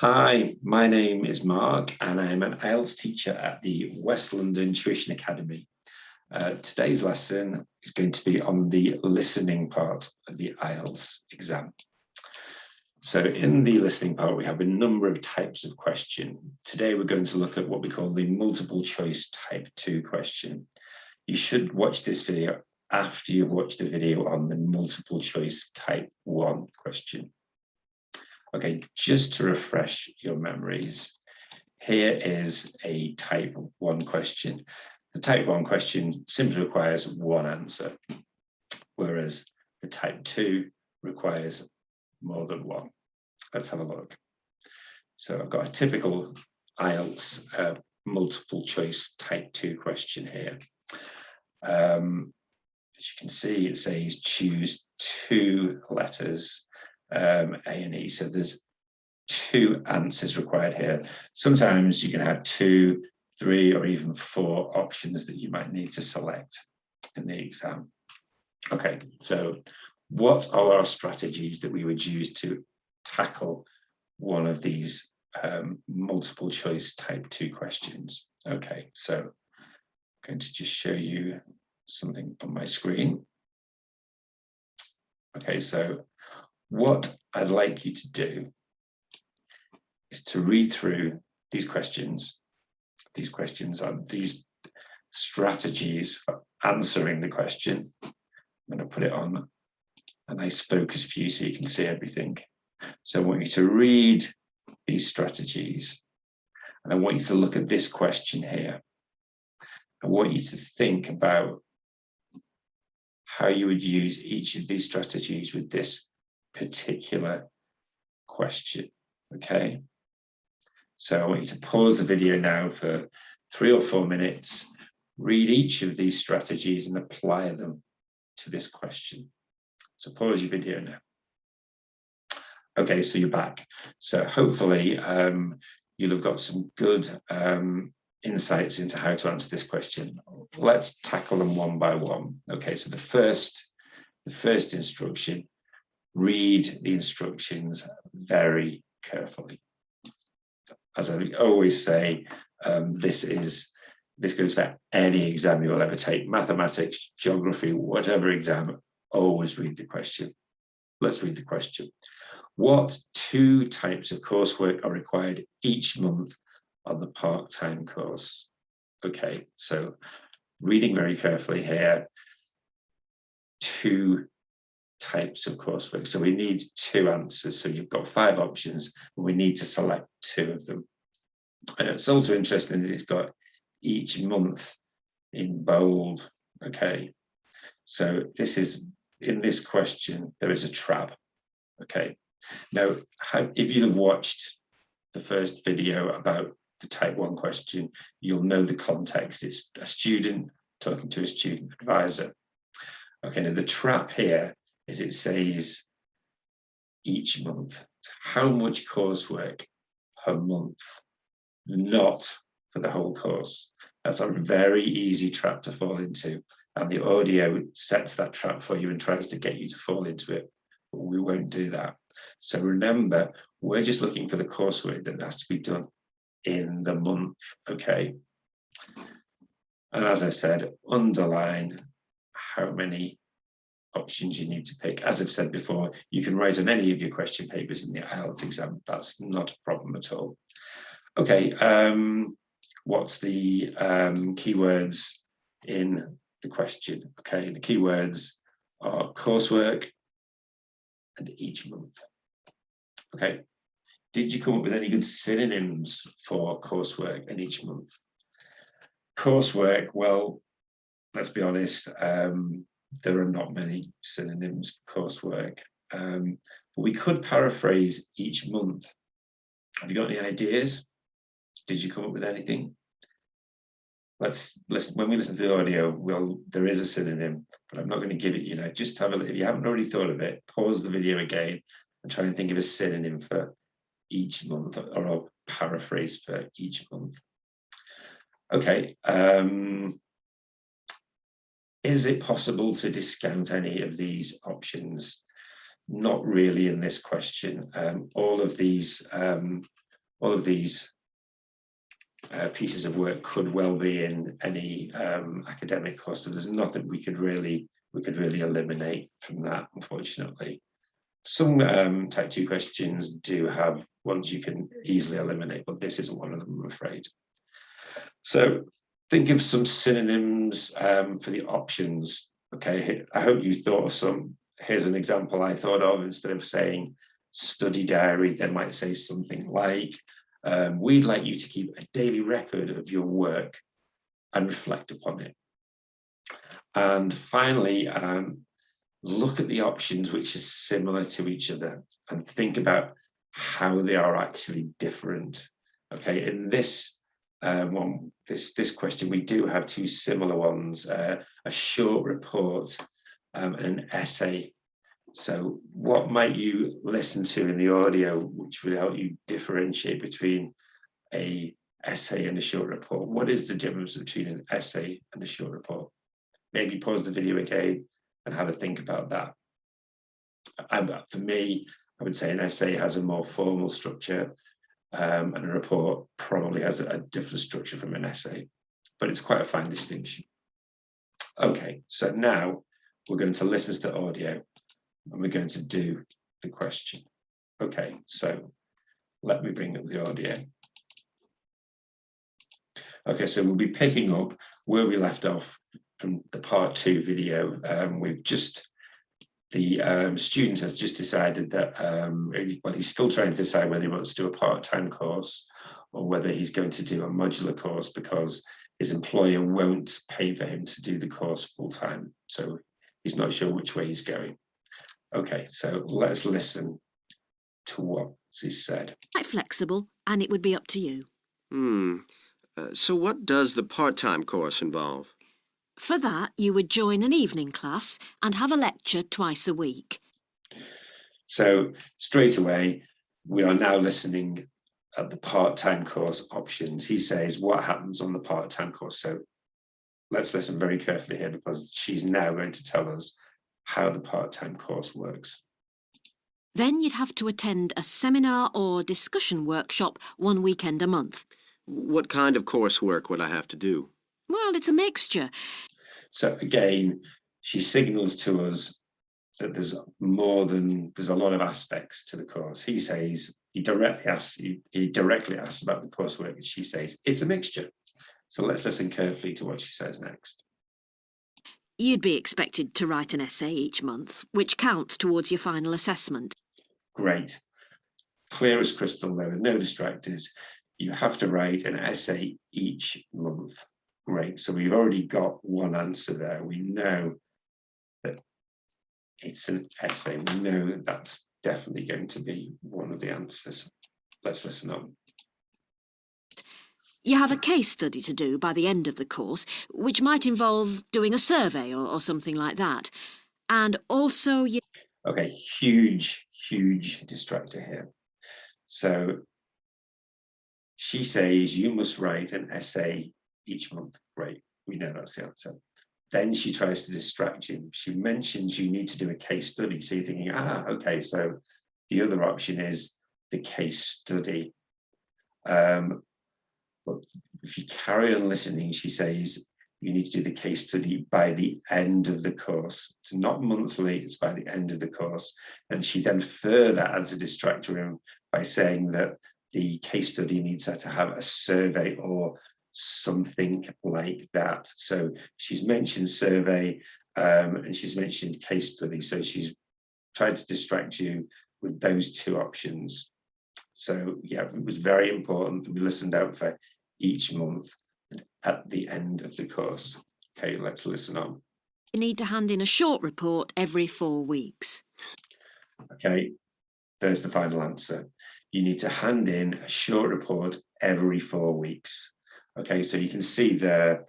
Hi, my name is Mark and I'm an IELTS teacher at the West London Tuition Academy. Today's lesson is going to be on the listening part of the IELTS exam. So in the listening part, we have a number of types of question. Today, we're going to look at what we call the multiple choice type 2 question. You should watch this video after you've watched the video on the multiple choice type 1 question. Okay, just to refresh your memories, here is a type 1 question. The type 1 question simply requires one answer, whereas the type 2 requires more than one. Let's have a look. So I've got a typical IELTS multiple choice type 2 question here. As you can see, it says choose 2 letters, A and E. So there's 2 answers required here. Sometimes you can have 2, 3, or even 4 options that you might need to select in the exam. Okay, so what are our strategies that we would use to tackle one of these multiple choice type 2 questions? Okay, so I'm going to just show you something on my screen. Okay, so what I'd like you to do is to read through these questions. These questions are these strategies for answering the question. I'm going to put it on a nice focus view so you can see everything. So I want you to read these strategies, and I want you to look at this question here. I want you to think about how you would use each of these strategies with this particular question, okay? So I want you to pause the video now for 3 or 4 minutes, read each of these strategies and apply them to this question. So pause your video now. Okay, so you're back. So hopefully you'll have got some good insights into how to answer this question. Let's tackle them one by one. Okay, so the first instruction, read the instructions very carefully. As I always say, this goes for any exam you'll ever take, mathematics, geography, whatever exam, always read the question. Let's read the question. What 2 types of coursework are required each month on the part-time course? Okay, so reading very carefully here, 2 types of coursework. So we need 2 answers. So you've got 5 options, and we need to select 2 of them. And it's also interesting that it's got each month in bold. Okay, so this is, in this question, there is a trap. Okay, now if you've watched the first video about the type 1 question, you'll know the context. It's a student talking to a student advisor. Okay, now the trap here is it says each month. How much coursework per month? Not for the whole course. That's a very easy trap to fall into, and the audio sets that trap for you and tries to get you to fall into it, but we won't do that. So remember, we're just looking for the coursework that has to be done in the month, okay? And as I said, underline how many options you need to pick. As I've said before, you can write on any of your question papers in the IELTS exam. That's not a problem at all. Okay, what's the keywords in the question? Okay, the keywords are coursework and each month. Okay, did you come up with any good synonyms for coursework and each month? Coursework, well, let's be honest, there are not many synonyms for coursework, but we could paraphrase each month. Have you got any ideas? Did you come up with anything? Let's listen. When we listen to the audio, there is a synonym, but I'm not going to give it you now. Just have a look. If you haven't already thought of it, pause the video again and try and think of a synonym for each month, or a paraphrase for each month. Okay. Is it possible to discount any of these options? Not really in this question. All of these all of these pieces of work could well be in any academic course. So there's nothing we could really eliminate from that, unfortunately. Some type 2 questions do have ones you can easily eliminate, but this isn't one of them, I'm afraid. So think of some synonyms for the options. Okay, I hope you thought of some. Here's an example I thought of. Instead of saying study diary, they might say something like, we'd like you to keep a daily record of your work and reflect upon it. And finally, look at the options which are similar to each other and think about how they are actually different. Okay, in this this question, we do have 2 similar ones, a short report and an essay. So what might you listen to in the audio which would help you differentiate between an essay and a short report? What is the difference between an essay and a short report? Maybe pause the video again and have a think about that. For me, I would say an essay has a more formal structure, and a report probably has a different structure from an essay, but it's quite a fine distinction. Okay, so now we're going to listen to the audio and we're going to do the question. Okay, so let me bring up the audio. Okay, so we'll be picking up where we left off from the part 2 video. The student has just decided that, well, he's still trying to decide whether he wants to do a part-time course or whether he's going to do a modular course because his employer won't pay for him to do the course full-time. So he's not sure which way he's going. Okay, so let's listen to what he said. Quite flexible, and it would be up to you. So what does the part-time course involve? For that, you would join an evening class and have a lecture twice a week. So straight away, we are now listening at the part-time course options. He says what happens on the part-time course. So let's listen very carefully here because she's now going to tell us how the part-time course works. Then you'd have to attend a seminar or discussion workshop 1 weekend a month. What kind of coursework would I have to do? Well, it's a mixture. So again, she signals to us that there's a lot of aspects to the course. He says, he directly asks about the coursework, and she says, it's a mixture. So let's listen carefully to what she says next. You'd be expected to write an essay each month, which counts towards your final assessment. Great. Clear as crystal, there are no distractors. You have to write an essay each month. Great. So we've already got one answer there. We know that it's an essay. We know that that's definitely going to be one of the answers. Let's listen on. You have a case study to do by the end of the course, which might involve doing a survey or something like that. And also you... Okay, huge distractor here. So she says you must write an essay each month. Great, we know that's the answer. Then she tries to distract you. She mentions you need to do a case study. So you're thinking, okay, so the other option is the case study. But if you carry on listening, she says you need to do the case study by the end of the course. It's not monthly, it's by the end of the course. And she then further adds a distractor by saying that the case study needs to have a survey or something like that. So she's mentioned survey and she's mentioned case study. So she's tried to distract you with those 2 options. So yeah, it was very important that we listened out for each month at the end of the course. Okay, let's listen on. You need to hand in a short report every 4 weeks. Okay, there's the final answer. You need to hand in a short report every 4 weeks. Okay, so you can see there,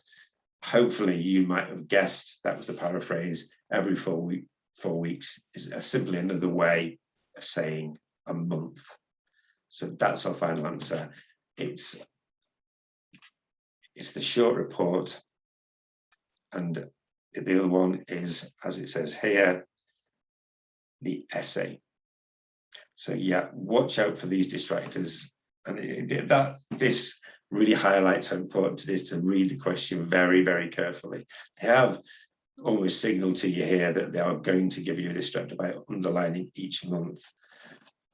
hopefully you might have guessed that was the paraphrase. Every 4 weeks is simply another way of saying a month. So that's our final answer. It's the short report, and the other one is, as it says here, the essay. So yeah, watch out for these distractors. And this really highlights how important it is to read the question very, very carefully. They have almost signaled to you here that they are going to give you a distractor by underlining each month.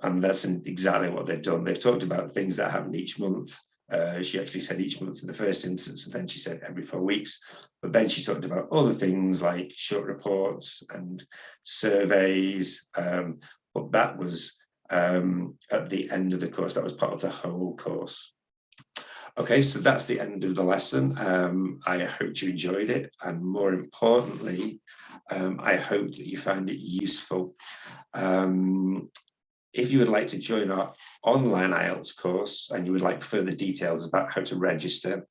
And that's exactly what they've done. They've talked about things that happen each month. She actually said each month in the first instance, and then she said every 4 weeks. But then she talked about other things like short reports and surveys. But that was at the end of the course. That was part of the whole course. Okay, so that's the end of the lesson. I hope you enjoyed it, and more importantly, I hope that you found it useful. If you would like to join our online IELTS course and you would like further details about how to register,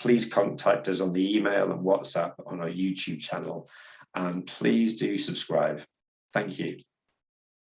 please contact us on the email and WhatsApp on our YouTube channel, and please do subscribe. Thank you.